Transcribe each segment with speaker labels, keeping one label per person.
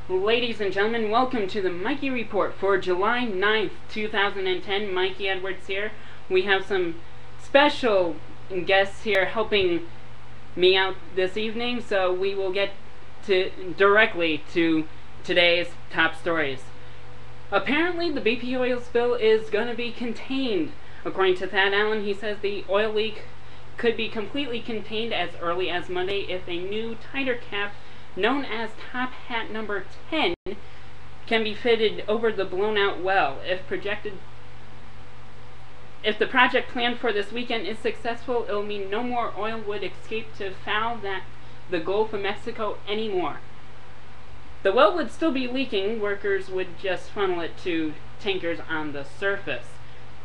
Speaker 1: Ladies and gentlemen, welcome to the Mikey Report for July 9th, 2010. Mikey Edwards here. We have some special guests here helping me out this evening, so we will get directly to today's top stories. Apparently, the BP oil spill is going to be contained. According to Thad Allen, he says the oil leak could be completely contained as early as Monday if a new tighter cap known as Top Hat number 10 can be fitted over the blown out well. If the project planned for this weekend is successful, it will mean no more oil would escape to foul the Gulf of Mexico anymore. The well would still be leaking. Workers would just funnel it to tankers on the surface.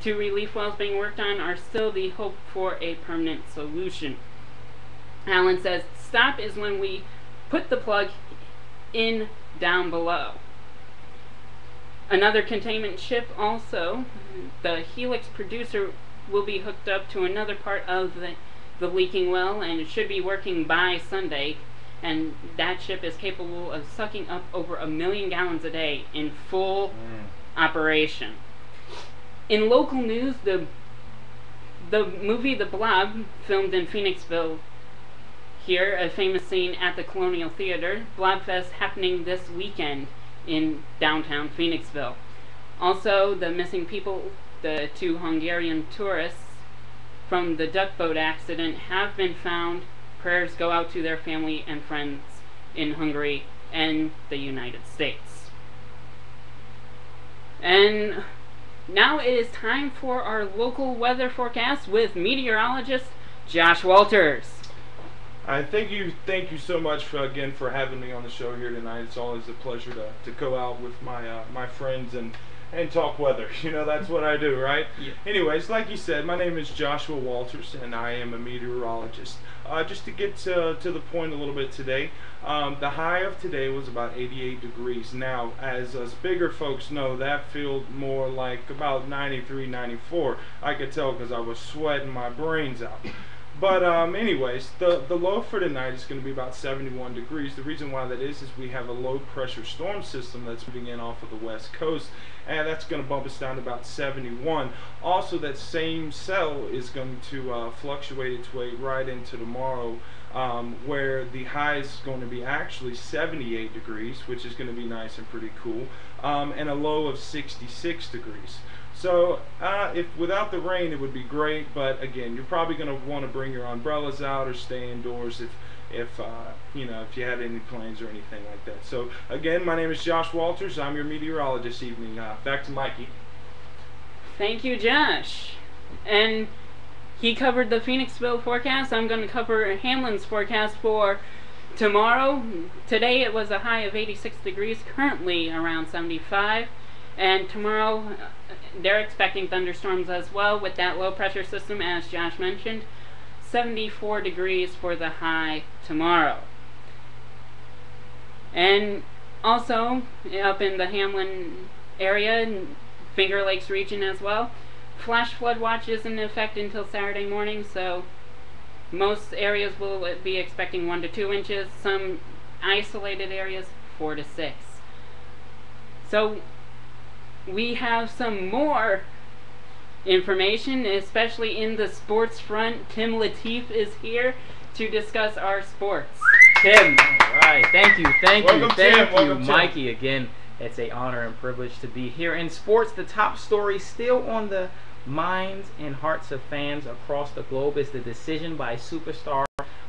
Speaker 1: 2 relief wells being worked on are still the hope for a permanent solution. Allen says, "Stop is when we put the plug in down below." Another containment ship also, the Helix Producer, will be hooked up to another part of the leaking well, and it should be working by Sunday, and that ship is capable of sucking up over 1 million gallons a day in full operation. In local news, the movie The Blob, filmed in Phoenixville, here, a famous scene at the Colonial Theater. Blobfest happening this weekend in downtown Phoenixville. Also, the missing people, the 2 Hungarian tourists from the duck boat accident, have been found. Prayers go out to their family and friends in Hungary and the United States. And now it is time for our local weather forecast with meteorologist Josh Walters.
Speaker 2: Thank you so much again for having me on the show here tonight. It's always a pleasure to go out with my friends and talk weather. You know, that's what I do, right?
Speaker 1: Yeah.
Speaker 2: Anyways, like you said, my name is Joshua Walters, and I am a meteorologist. Just to get to the point a little bit today, the high of today was about 88 degrees. Now, as us bigger folks know, that felt more like about 93, 94. I could tell because I was sweating my brains out. But anyways, the low for tonight is going to be about 71 degrees. The reason why that is we have a low pressure storm system that's moving in off of the west coast, and that's going to bump us down to about 71. Also, that same cell is going to fluctuate its way right into tomorrow, where the high is going to be actually 78 degrees, which is going to be nice and pretty cool, and a low of 66 degrees. So if without the rain, it would be great, but again, you're probably going to want to bring your umbrellas out or stay indoors if you know, if you had any plans or anything like that. So again, my name is Josh Walters. I'm your meteorologist this evening. Back to Mikey.
Speaker 1: Thank you, Josh. And he covered the Phoenixville forecast. I'm going to cover Hamlin's forecast for tomorrow. Today it was a high of 86 degrees, currently around 75. And tomorrow, they're expecting thunderstorms as well with that low pressure system, as Josh mentioned. 74 degrees for the high tomorrow. And also, up in the Hamlin area, Finger Lakes region as well, flash flood watch is in effect until Saturday morning, so most areas will be expecting 1 to 2 inches. Some isolated areas, 4 to 6. So we have some more information, especially in the sports front. Tim Lateef is here to discuss our sports.
Speaker 3: Tim, all right, thank you,
Speaker 2: Welcome,
Speaker 3: Mikey. Again, it's an honor and privilege to be here. In sports, the top story still on the minds and hearts of fans across the globe is the decision by superstar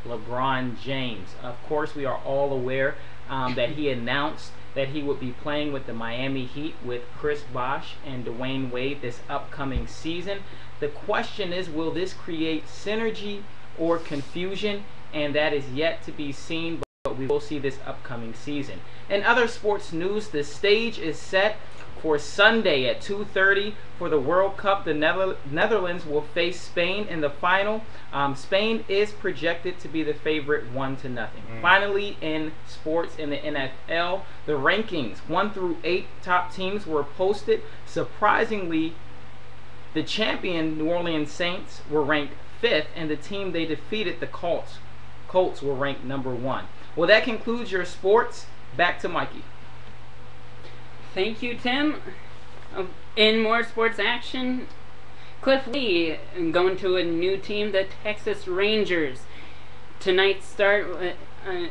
Speaker 3: LeBron James. Of course, we are all aware that he announced that he would be playing with the Miami Heat with Chris Bosh and Dwayne Wade this upcoming season. The question is, will this create synergy or confusion? And that is yet to be seen, but we will see this upcoming season. In other sports news, the stage is set for Sunday at 2:30 for the World Cup. The Netherlands will face Spain in the final. Spain is projected to be the favorite 1-0. Finally, in sports in the NFL, the rankings 1 through 8 top teams were posted. Surprisingly, the champion New Orleans Saints were ranked 5th, and the team they defeated, the Colts were ranked number 1. Well, that concludes your sports. Back to Mikey.
Speaker 1: Thank you, Tim. In more sports action, Cliff Lee going to a new team, the Texas Rangers. Tonight's start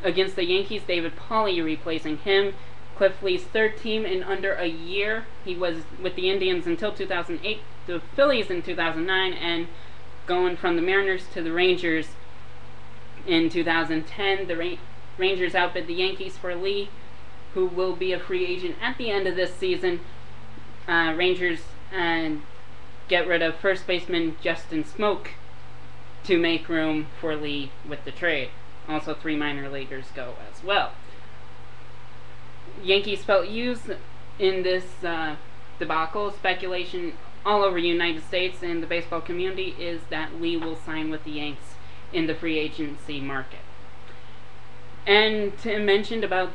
Speaker 1: against the Yankees, David Pauly replacing him. Cliff Lee's third team in under a year. He was with the Indians until 2008, the Phillies in 2009, and going from the Mariners to the Rangers in 2010. The Rangers outbid the Yankees for Lee, who will be a free agent at the end of this season. Rangers get rid of first baseman Justin Smoke to make room for Lee with the trade. Also, 3 minor leaguers go as well. Yankees felt used in this debacle. Speculation all over the United States and the baseball community is that Lee will sign with the Yanks in the free agency market. And Tim mentioned about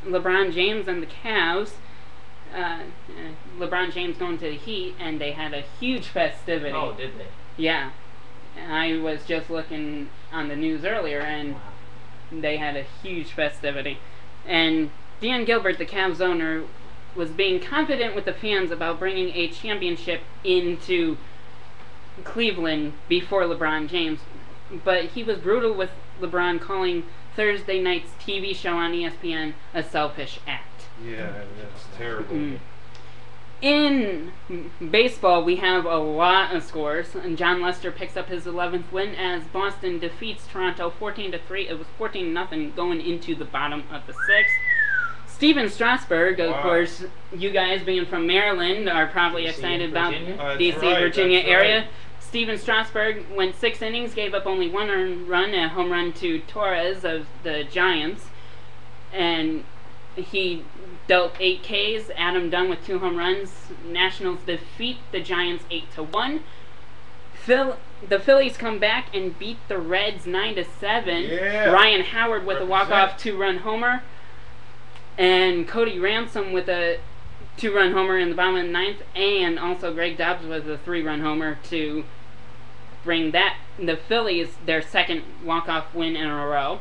Speaker 1: LeBron James and the Cavs. LeBron James going to the Heat, and they had a huge festivity.
Speaker 3: Oh, did they?
Speaker 1: Yeah. I was just looking on the news earlier, and
Speaker 3: Wow.
Speaker 1: they had a huge festivity. And Dan Gilbert, the Cavs owner, was being confident with the fans about bringing a championship into Cleveland before LeBron James. But he was brutal with LeBron, calling Thursday night's TV show on ESPN a selfish act.
Speaker 2: Yeah, that's terrible.
Speaker 1: In baseball, we have a lot of scores. And John Lester picks up his 11th win as Boston defeats Toronto 14-3. It was 14-0 going into the bottom of the 6th. Steven Strasburg, of course, you guys being from Maryland are probably
Speaker 3: DC
Speaker 1: excited
Speaker 3: and
Speaker 1: about
Speaker 3: Virginia?
Speaker 1: DC,
Speaker 2: Right,
Speaker 1: Virginia
Speaker 2: that's
Speaker 1: area.
Speaker 2: right.
Speaker 1: Steven Strasburg went 6 innings, gave up only 1 earned run, a home run to Torres of the Giants, and he dealt 8 Ks. Adam Dunn with 2 home runs. Nationals defeat the Giants 8-1. The Phillies come back and beat the Reds 9-7.
Speaker 2: Yeah.
Speaker 1: Ryan Howard with a walk-off
Speaker 2: Represent.
Speaker 1: 2-run homer, and Cody Ransom with a 2-run homer in the bottom of the 9th, and also Greg Dobbs with a 3-run homer to bring the Phillies their second walk-off win in a row.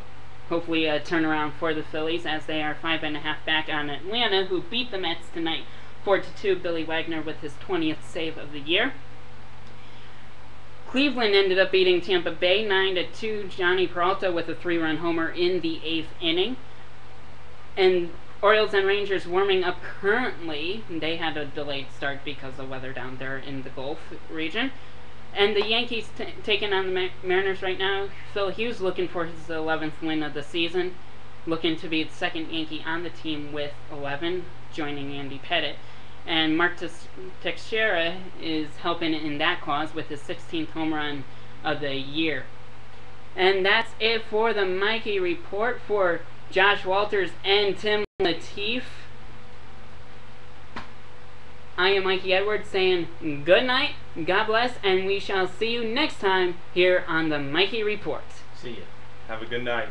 Speaker 1: Hopefully a turnaround for the Phillies, as they are 5.5 back on Atlanta, who beat the Mets tonight 4-2. Billy Wagner with his 20th save of the year. Cleveland ended up beating Tampa Bay 9-2. Johnny Peralta with a 3-run homer in the 8th inning. And Orioles and Rangers warming up currently. They had a delayed start because of weather down there in the Gulf region. And the Yankees taking on the Mariners right now. Phil Hughes looking for his 11th win of the season. Looking to be the second Yankee on the team with 11, joining Andy Pettitte. And Mark Teixeira is helping in that cause with his 16th home run of the year. And that's it for the Mikey Report. For Josh Walters and Tim Lateef, I am Mikey Edwards saying good night, God bless, and we shall see you next time here on the Mikey Report.
Speaker 3: See ya.
Speaker 2: Have a good night.